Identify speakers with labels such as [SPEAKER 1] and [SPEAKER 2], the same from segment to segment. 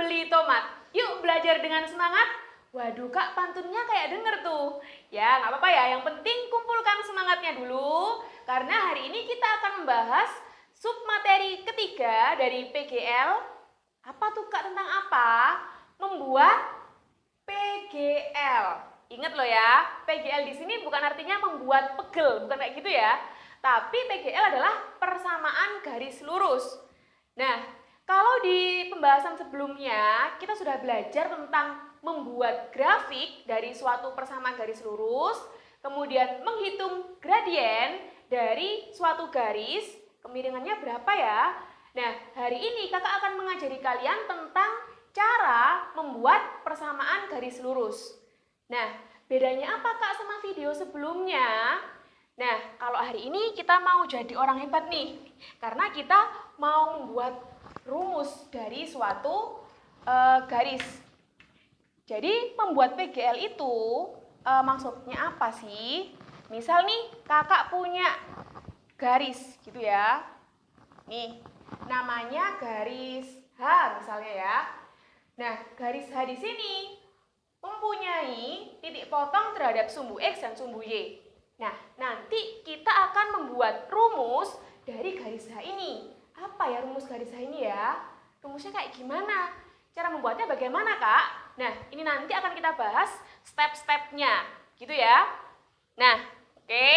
[SPEAKER 1] beli tomat. Yuk belajar dengan semangat. Waduh Kak, pantunnya kayak denger tuh. Ya nggak apa-apa ya, yang penting kumpulkan semangatnya dulu. Karena hari ini kita akan membahas submateri ketiga dari PGL. Apa tuh Kak, tentang apa? Membuat PGL. Ingat loh ya, PGL di sini bukan artinya membuat pegel, bukan kayak gitu ya. Tapi PGL adalah persamaan garis lurus. Nah, kalau di pembahasan sebelumnya kita sudah belajar tentang membuat grafik dari suatu persamaan garis lurus, kemudian menghitung gradien dari suatu garis, kemiringannya berapa ya? Nah, hari ini kakak akan mengajari kalian tentang cara membuat persamaan garis lurus. Nah, bedanya apa Kak sama video sebelumnya? Nah, kalau hari ini kita mau jadi orang hebat nih, karena kita mau membuat rumus dari suatu garis. Jadi membuat PGL itu maksudnya apa sih? Misal nih kakak punya garis gitu ya. Nih namanya garis H misalnya ya. Nah garis H di sini mempunyai titik potong terhadap sumbu X dan sumbu Y. Nah nanti kita akan membuat rumus dari garis H ini. Apa ya rumus garis H ini ya? Rumusnya kayak gimana? Cara membuatnya bagaimana Kak? Nah, ini nanti akan kita bahas step-stepnya, gitu ya. Nah, oke.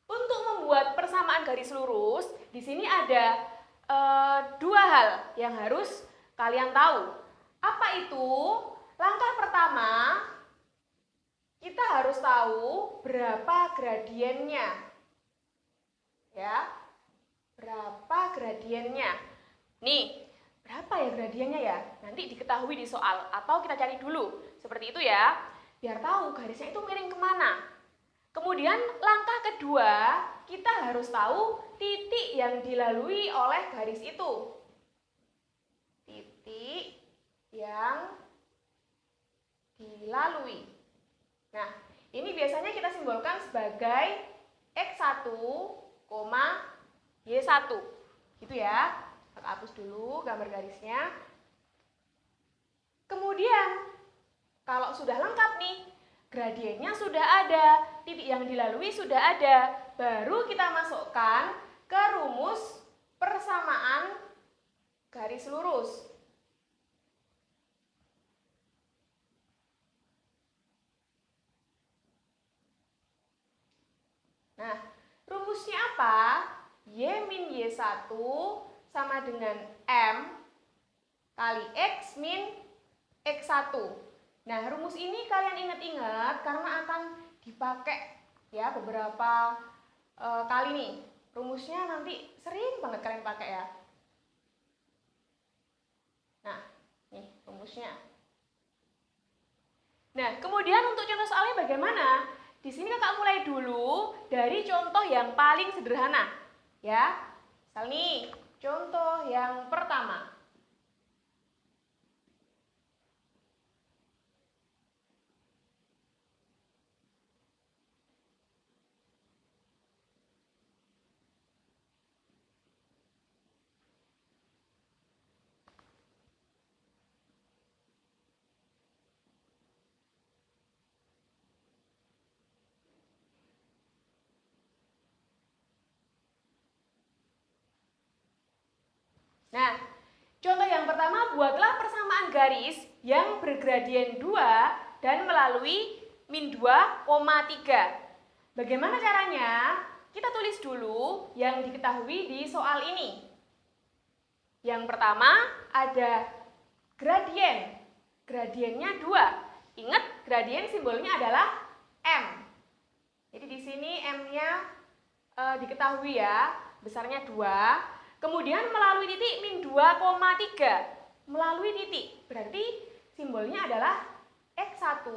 [SPEAKER 1] Untuk membuat persamaan garis lurus, di sini ada dua hal yang harus kalian tahu. Apa itu? Langkah pertama, kita harus tahu berapa gradiennya. Ya. Berapa gradiennya? Nih, berapa ya gradiennya ya? Nanti diketahui di soal atau kita cari dulu. Seperti itu ya, biar tahu garisnya itu miring kemana. Kemudian langkah kedua, kita harus tahu titik yang dilalui oleh garis itu. Titik yang dilalui. Nah, ini biasanya kita simbolkan sebagai X1, Y1, gitu ya. Kita hapus dulu gambar garisnya. Kemudian, kalau sudah lengkap nih, gradiennya sudah ada, titik yang dilalui sudah ada, baru kita masukkan ke rumus persamaan garis lurus. Nah, rumusnya apa? Y min Y1 sama dengan M kali X min X1. Nah, rumus ini kalian ingat-ingat karena akan dipakai ya beberapa kali nih. Rumusnya nanti sering banget kalian pakai ya. Nah, nih rumusnya. Nah, kemudian untuk contoh soalnya bagaimana? Di sini kakak mulai dulu dari contoh yang paling sederhana. Ya, misal nih, contoh yang pertama. Nah, contoh yang pertama, buatlah persamaan garis yang bergradien 2 dan melalui min 2,3. Bagaimana caranya? Kita tulis dulu yang diketahui di soal ini. Yang pertama ada gradien. Gradiennya 2. Ingat, gradien simbolnya adalah M. Jadi di sini M-nya diketahui ya, besarnya 2. Kemudian melalui titik min 2,3. Melalui titik, berarti simbolnya adalah X1,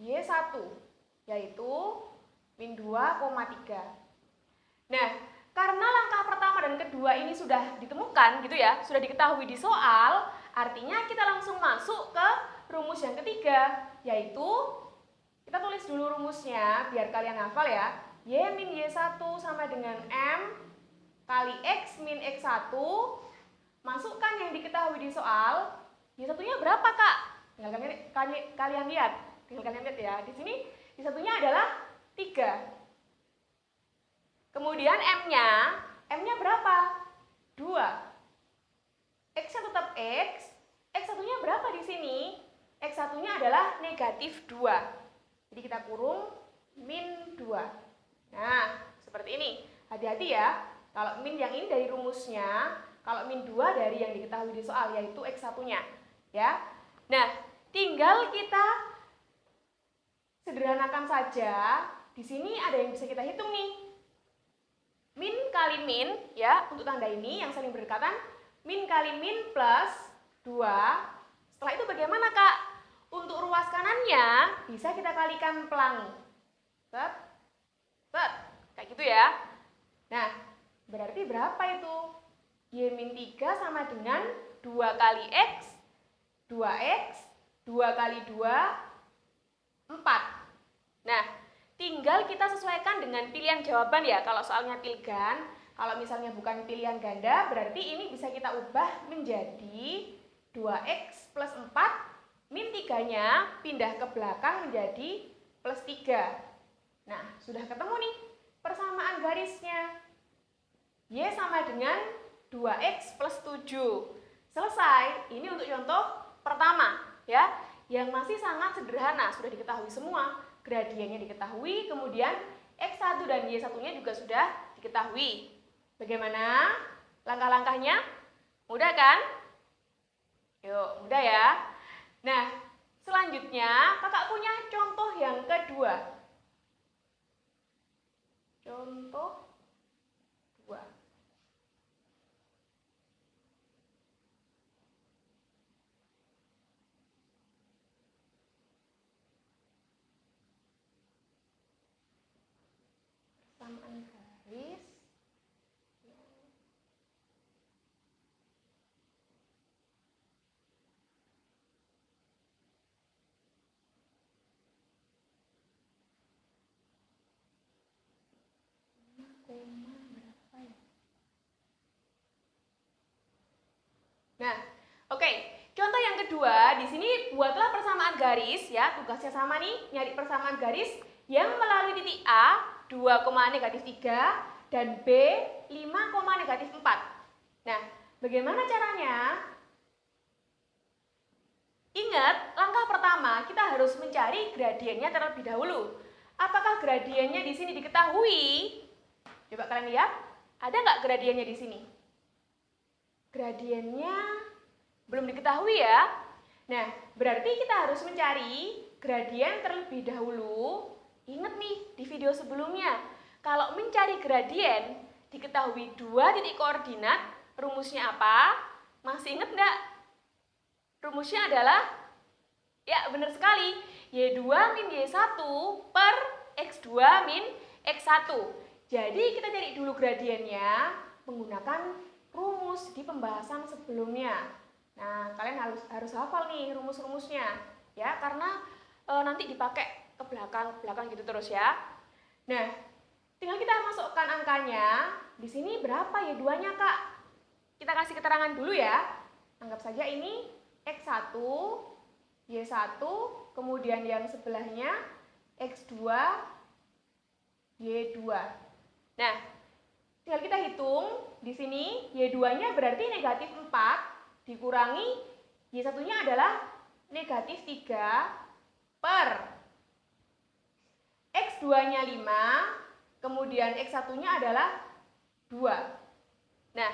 [SPEAKER 1] Y1, yaitu min 2,3. Nah, karena langkah pertama dan kedua ini sudah ditemukan gitu ya, sudah diketahui di soal, artinya kita langsung masuk ke rumus yang ketiga, yaitu kita tulis dulu rumusnya biar kalian hafal ya. Y min Y1 sama dengan M kali X min X1. Masukkan yang diketahui di soal. Y1-nya berapa, Kak? Tinggal kalian lihat. Ya. Di sini Y1-nya adalah 3. Kemudian M-nya berapa? 2. X-nya tetap X. X1-nya berapa di sini? X1-nya adalah negatif 2. Jadi kita kurung min 2. Nah, seperti ini. Hati-hati ya. Kalau min yang ini dari rumusnya, kalau min 2 dari yang diketahui di soal, yaitu X1-nya. Ya. Nah, tinggal kita sederhanakan saja. Di sini ada yang bisa kita hitung nih. Min kali min, ya, untuk tanda ini yang saling berdekatan, min kali min plus 2. Setelah itu bagaimana, Kak? Untuk ruas kanannya bisa kita kalikan pelangi. Set, set, kayak gitu ya. Nah, berarti berapa itu? Y min 3 sama dengan 2 kali X, 2X, 2 kali 2, 4. Nah, tinggal kita sesuaikan dengan pilihan jawaban ya. Kalau soalnya pilgan, kalau misalnya bukan pilihan ganda, berarti ini bisa kita ubah menjadi 2X plus 4, min 3-nya pindah ke belakang menjadi plus 3. Nah, sudah ketemu nih persamaan garisnya. Y sama dengan 2X plus 7. Selesai. Ini untuk contoh pertama ya, yang masih sangat sederhana, sudah diketahui semua. Gradiennya diketahui, kemudian X1 dan Y1-nya juga sudah diketahui. Bagaimana langkah-langkahnya? Mudah kan? Yuk, mudah ya. Nah, selanjutnya kakak punya contoh yang kedua. Contoh 2. Persamaan garis. Nah, oke. Contoh yang kedua, di sini buatlah persamaan garis ya. Tugasnya sama nih, nyari persamaan garis yang melalui titik A 2,-3 dan B 5,-4. Nah, bagaimana caranya? Ingat, langkah pertama kita harus mencari gradiennya terlebih dahulu. Apakah gradiennya di sini diketahui? Coba kalian lihat, ada nggak gradiennya di sini? Gradiennya belum diketahui ya. Nah, berarti kita harus mencari gradien terlebih dahulu. Ingat nih di video sebelumnya, kalau mencari gradien diketahui 2 titik koordinat, rumusnya apa? Masih ingat nggak? Rumusnya adalah, ya benar sekali, Y2 min Y1 per X2 min X1. Jadi kita cari dulu gradiennya menggunakan rumus di pembahasan sebelumnya. Nah, kalian harus hafal nih rumus-rumusnya ya, karena nanti dipakai ke belakang gitu terus ya. Nah, tinggal kita masukkan angkanya. Di sini berapa ya Y2-nya, Kak? Kita kasih keterangan dulu ya. Anggap saja ini X1, Y1, kemudian yang sebelahnya X2, Y2. Nah, tinggal kita hitung. Di sini Y2-nya berarti negatif 4 dikurangi Y1-nya adalah negatif 3 per X2-nya 5, kemudian X1-nya adalah 2. Nah,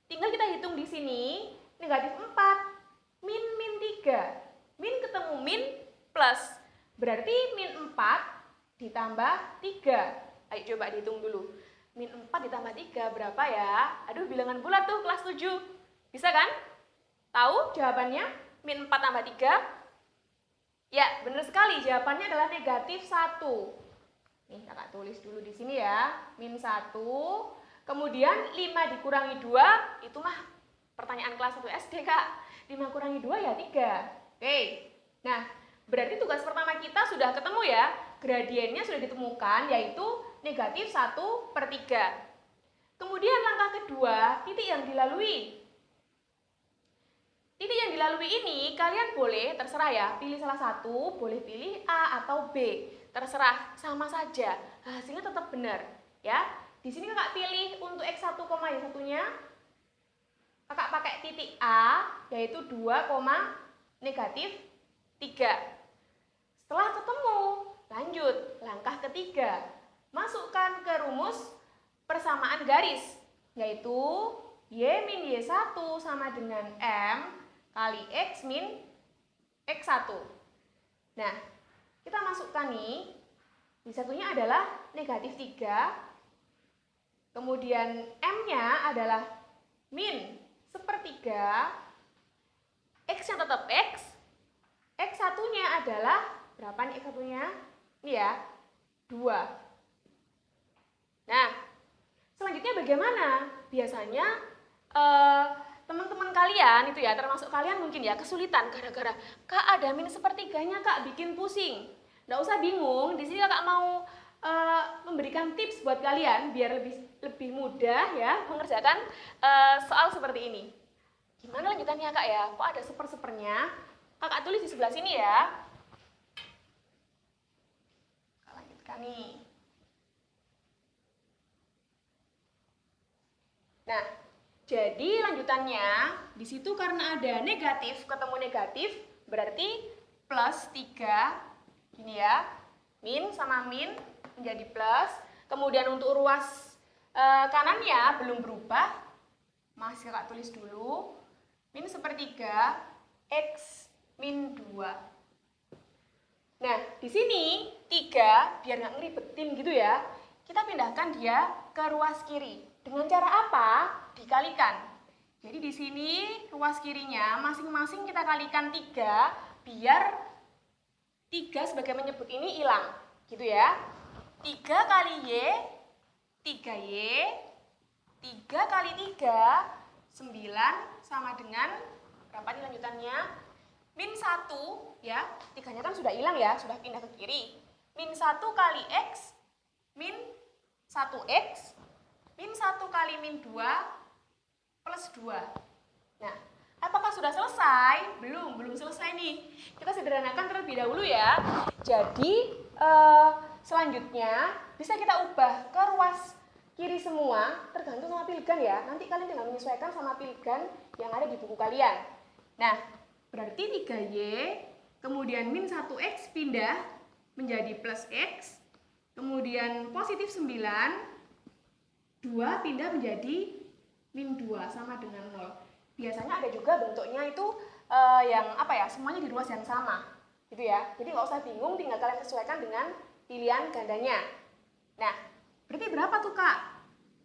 [SPEAKER 1] tinggal kita hitung di sini negatif 4 min 3. Min ketemu min plus. Berarti min 4 ditambah 3. Ayo coba dihitung dulu. Min 4 ditambah 3 berapa ya? Aduh, bilangan bulat tuh kelas 7. Bisa kan? Tahu jawabannya? Min 4 tambah 3? Ya, benar sekali. Jawabannya adalah negatif 1. Nih, kakak tulis dulu di sini ya. Min 1. Kemudian 5 dikurangi 2, itu mah pertanyaan kelas 1 SD, Kak. 5 kurangi 2 ya 3. Oke. Nah, berarti tugas pertama kita sudah ketemu ya. Gradiennya sudah ditemukan, yaitu negatif 1/3. Kemudian langkah kedua, titik yang dilalui. Titik yang dilalui ini kalian boleh, terserah ya, pilih salah satu, boleh pilih A atau B. Terserah, sama saja, hasilnya tetap benar. Ya, di sini kakak pilih untuk X1, yang satunya, kakak pakai titik A, yaitu 2, negatif 3. Setelah ketemu, lanjut, langkah ketiga. Masukkan ke rumus persamaan garis, yaitu Y min Y1 sama dengan M kali X min X1. Nah, kita masukkan nih, Y1-nya adalah negatif 3, kemudian M-nya adalah min 1/3, X-nya tetap X, X1-nya adalah, berapa nih X1-nya? Ini ya, 2. Nah, selanjutnya bagaimana? Biasanya teman-teman kalian itu ya, termasuk kalian mungkin ya, kesulitan gara-gara Kak ada min 1/3-nya Kak, bikin pusing. Nggak usah bingung, di sini Kakak mau memberikan tips buat kalian biar lebih mudah ya mengerjakan soal seperti ini. Gimana lanjutannya Kak ya? Kok ada seper-sepernya? Kakak tulis di sebelah sini ya. Kakak lanjutkan nih. Nah, jadi lanjutannya di situ karena ada negatif ketemu negatif berarti plus 3 gini ya. Min sama min menjadi plus. Kemudian untuk ruas kanannya belum berubah. Masih kakak tulis dulu. Min 1/3 X min 2. Nah, di sini 3 biar nggak ngeribetin gitu ya. Kita pindahkan dia ke ruas kiri. Dengan cara apa? Dikalikan. Jadi di sini ruas kirinya masing-masing kita kalikan 3 biar 3 sebagai menyebut ini hilang. Gitu ya. 3 kali Y, 3Y, 3 kali 3, 9 sama dengan, berapa nih lanjutannya? Min 1 ya, 3-nya kan sudah hilang ya, sudah pindah ke kiri. Min 1 kali X, min 1X, min 1 kali min 2 plus 2. Nah, apakah sudah selesai? Belum selesai nih. Kita sederhanakan terlebih dahulu ya. Jadi, selanjutnya bisa kita ubah ke ruas kiri semua, tergantung sama pilihan ya. Nanti kalian tinggal menyesuaikan sama pilihan yang ada di buku kalian. Nah, berarti 3Y, kemudian min 1X pindah menjadi plus X, kemudian positif 9, 2 pindah menjadi min 2 sama dengan 0. Biasanya ada juga bentuknya itu yang apa ya, semuanya di ruas yang sama gitu ya. Jadi nggak usah bingung, tinggal kalian sesuaikan dengan pilihan gandanya. Nah, berarti berapa tuh Kak?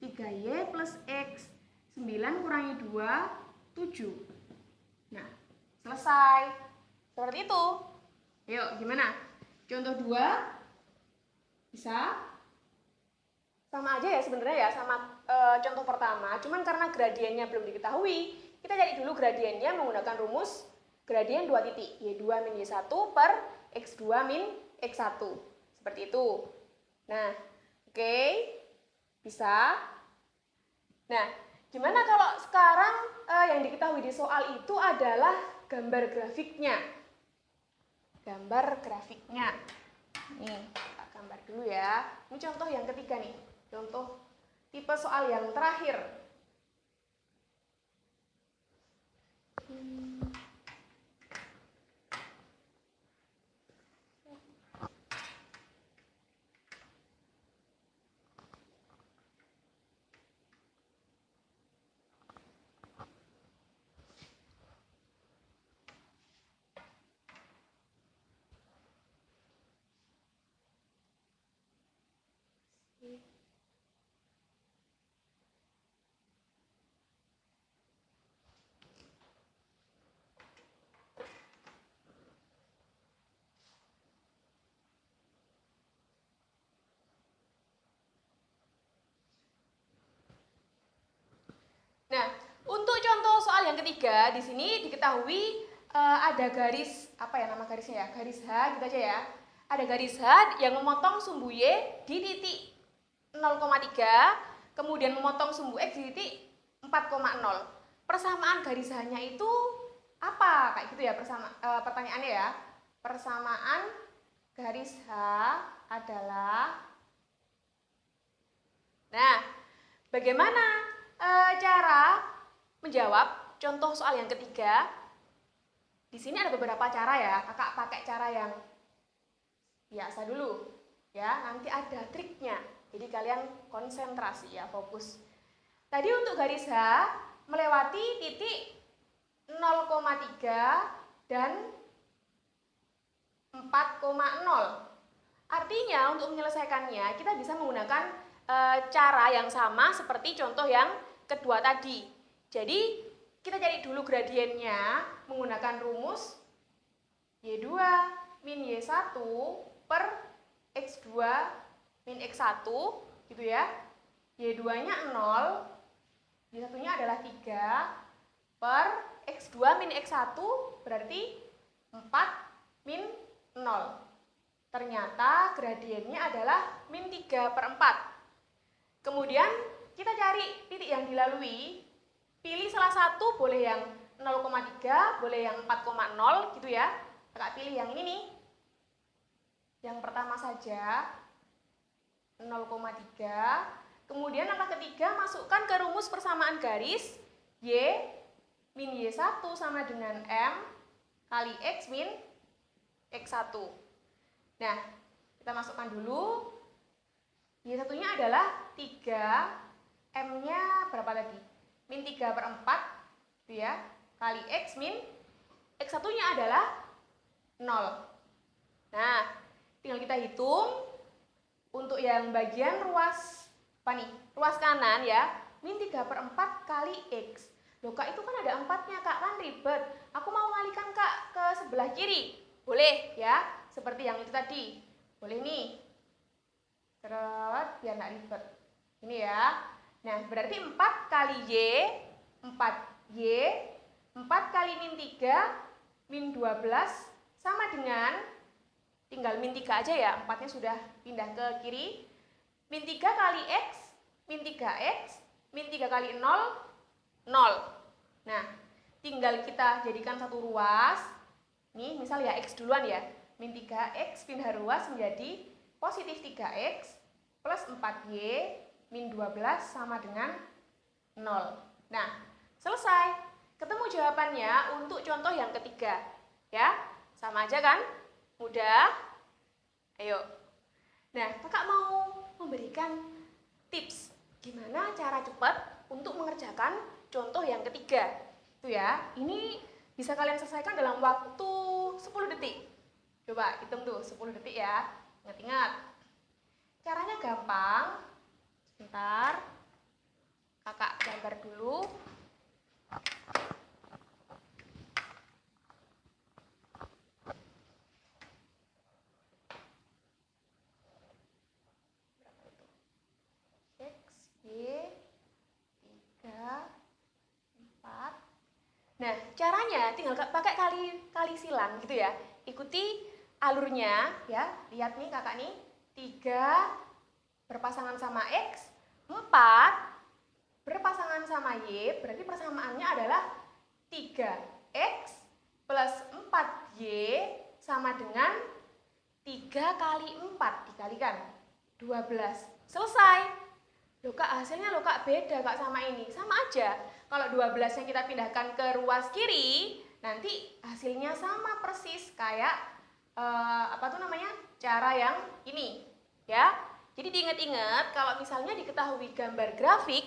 [SPEAKER 1] 3Y plus X, 9 kurangi 2, 7. Nah, selesai. Seperti itu. Yuk, gimana? Contoh 2 bisa? Sama aja ya sebenarnya ya sama contoh pertama, cuman karena gradiennya belum diketahui, kita cari dulu gradiennya menggunakan rumus gradien 2 titik, Y2 min Y1 per X2 min X1. Seperti itu. Nah, oke. Bisa? Nah, gimana kalau sekarang yang diketahui di soal itu adalah gambar grafiknya. Gambar grafiknya. Nih, kita gambar dulu ya. Ini contoh yang ketiga nih. Contoh tipe soal yang terakhir. Nah, untuk contoh soal yang ketiga, di sini diketahui ada garis, apa ya nama garisnya ya? Garis H gitu aja ya. Ada garis H yang memotong sumbu Y di titik 0,3, kemudian memotong sumbu X di titik 4,0. Persamaan garis H-nya itu apa? Kayak gitu ya pertanyaannya ya. Persamaan garis H adalah... Nah, bagaimana cara menjawab contoh soal yang ketiga? Di sini ada beberapa cara ya. Kakak pakai cara yang biasa dulu ya. Nanti ada triknya. Jadi kalian konsentrasi ya, fokus. Tadi untuk garis H melewati titik 0,3 dan 4,0. Artinya untuk menyelesaikannya kita bisa menggunakan cara yang sama seperti contoh yang kedua tadi. Jadi kita cari dulu gradiennya menggunakan rumus Y2 min Y1 per X2 min X1 gitu ya. Y2-nya 0, Y1-nya adalah 3 per X2 min X1 berarti 4 min 0. Ternyata gradiennya adalah min 3 per 4. Kemudian kita cari titik yang dilalui. Pilih salah satu, boleh yang 0,3, boleh yang 4,0 gitu ya. Kakak pilih yang ini nih. Yang pertama saja 0,3. Kemudian langkah ketiga masukkan ke rumus persamaan garis Y min Y1 sama dengan M kali X min X1. Nah, kita masukkan dulu. Y1-nya adalah 3, M-nya berapa tadi? Min 3 per 4 gitu ya, kali X min X1-nya adalah 0. Nah, tinggal kita hitung untuk yang bagian ruas apa nih? Ruas kanan ya, min 3 per 4 kali X. Loh Kak, itu kan ada 4-nya Kak, kan ribet. Aku mau ngalihkan Kak ke sebelah kiri. Boleh ya, seperti yang itu tadi. Boleh nih. Terus biar nggak ribet. Ini ya. Nah, berarti 4 kali Y, 4Y, 4 kali min 3, min 12, sama dengan, tinggal min 3 aja ya, 4-nya sudah pindah ke kiri. Min 3 kali X, min 3X, min 3 kali 0, 0. Nah, tinggal kita jadikan satu ruas. Nih, misal ya X duluan ya. Min 3X pindah ruas menjadi positif 3X plus 4Y min 12 sama dengan 0. Nah, selesai. Ketemu jawabannya untuk contoh yang ketiga. Ya, sama aja kan? Mudah? Ayo. Nah, kakak mau memberikan tips gimana cara cepat untuk mengerjakan contoh yang ketiga. Itu ya, ini bisa kalian selesaikan dalam waktu 10 detik. Coba hitung tuh, 10 detik ya. Ingat-ingat. Caranya gampang. Sebentar. Kakak gambar dulu. X, Y, 3, 4. Nah, caranya tinggal pakai kali silang gitu ya. Ikuti alurnya ya. Lihat nih kakak nih. 3 berpasangan sama X, 4 berpasangan sama Y, berarti persamaannya adalah 3X plus 4Y sama dengan 3 kali 4 dikalikan 12. Selesai. Loh Kak, hasilnya loh Kak beda Kak sama ini. Sama aja. Kalau 12 yang kita pindahkan ke ruas kiri, nanti hasilnya sama persis kayak cara yang ini ya. Jadi diingat-ingat kalau misalnya diketahui gambar grafik,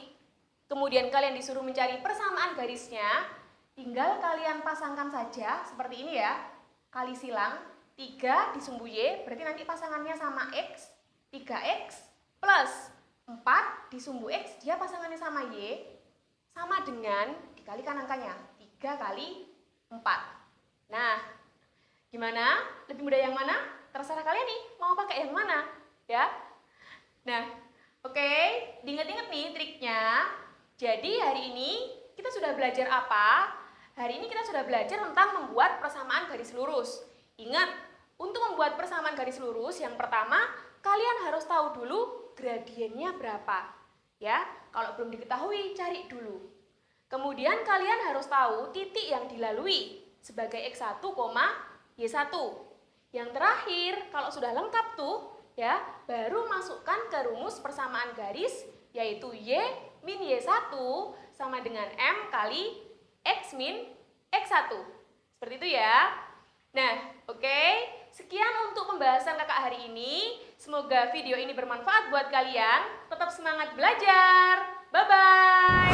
[SPEAKER 1] kemudian kalian disuruh mencari persamaan garisnya, tinggal kalian pasangkan saja seperti ini ya. Kali silang 3 disumbu Y, berarti nanti pasangannya sama X, 3X plus 4 disumbu X, dia pasangannya sama Y, sama dengan dikalikan angkanya 3 kali 4. Nah, gimana? Lebih mudah yang mana? Terserah kalian nih, mau pakai yang mana ya. Nah, oke, diingat-ingat nih triknya. Jadi hari ini kita sudah belajar apa? Hari ini kita sudah belajar tentang membuat persamaan garis lurus. Ingat, untuk membuat persamaan garis lurus yang pertama, kalian harus tahu dulu gradiennya berapa. Ya, kalau belum diketahui, cari dulu. Kemudian kalian harus tahu titik yang dilalui sebagai X1, Y1. Yang terakhir, kalau sudah lengkap tuh, ya, baru masukkan ke rumus persamaan garis, yaitu Y min Y1 sama dengan M kali X min X1. Seperti itu ya. Nah, oke. Sekian untuk pembahasan kakak hari ini. Semoga video ini bermanfaat buat kalian. Tetap semangat belajar. Bye-bye.